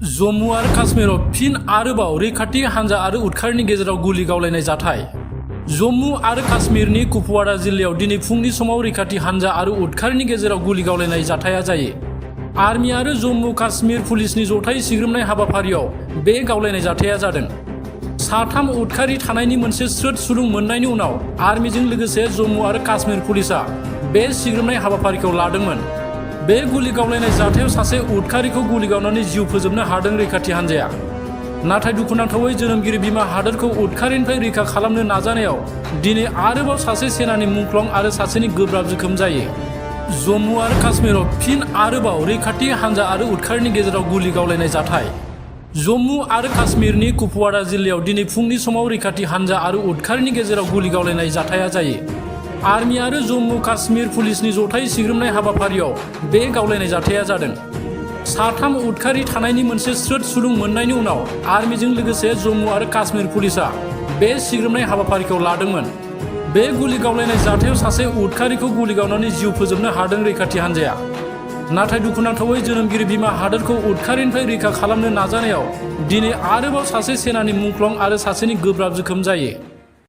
जम्मु आरो काश्मीराव फिन आरोबाव रैखाथि हानजा आरो उदखारिनि गेजेराव गुलि गावलायनाय जाथाय। जम्मु आरो काश्मीरनि कुपवाड़ा जिल्लायाव दिनै फुंनि समाव रैखाथि हानजा आरो उदखारिनि गेजेराव गुलि गावलायनाय जाथाया जायो। आर्मी आरो जम्मु काश्मीर पुलिसनि जथाय सिग्रोमनाय हाबाफारियाव बे गावलायनाय जाथाया जादों। साथाम उदखारि थानायनि मोनसे स्रोद सुलुं मोननायनि उनाव आर्मीजों लोगोसे जम्मु आरो काश्मीर पुलिसा बे सिग्रोमनाय हाबाफारिखौ लादोंमोन। बे गुलि गावलायनाय जाथायाव सासे उदखारिखौ गुलि गावनानै जिउ फोजोबनो हादों रैखाथि हानजाया। नाथाय दुखुनांथावै जोनोमगिरि बिमा हादोरखौ उदखारिनिफ्राय रैखा खालामनो नाजानायाव दिनै आरोबाव सासे सेनानि मुंख्लं आरो सासेनि गोब्राब जोखोम जायो। जम्मु आरो काश्मीराव फिन आरोबाव रैखाथि हानजा आरो उदखारिनि गेजेराव गुलि गावलायनाय जाथाय। जम्मु आरो काश्मीरनि कुपवाड़ा जिल्लायाव दिनै फुंनि समाव रैखाथि हानजा आरो उदखारिनि गेजेराव गुलि गावलायनाय जाथाया जायो। आर्मी आरो जम्मु काश्मीर पुलिसनि जथाय सिग्रोमनाय हाबाफारियाव बे गावलायनाय जाथाया जादों। साथाम उदखारि थानायनि मोनसे स्रोद सुलुं मोननायनि उनाव आर्मीजों लोगोसे जम्मु आरो काश्मीर पुलिसा बे सिग्रोमनाय हाबाफारिखौ लादोंमोन। बे गुलि गावलायनाय जाथायाव सासे उदखारिखौ गुलि गावनानै जिउ फोजोबनो हादों रैखाथि हानजाया। नाथाय दुखुनांथावै जोनोमगिरि बिमा हादोरखौ उदखारिनिफ्राय रैखा खालामनो नाजानायाव दिनै आरोबाव सासे सेनानि मुंख्लं आरो सासेनि गोब्राब जोखोम जायो।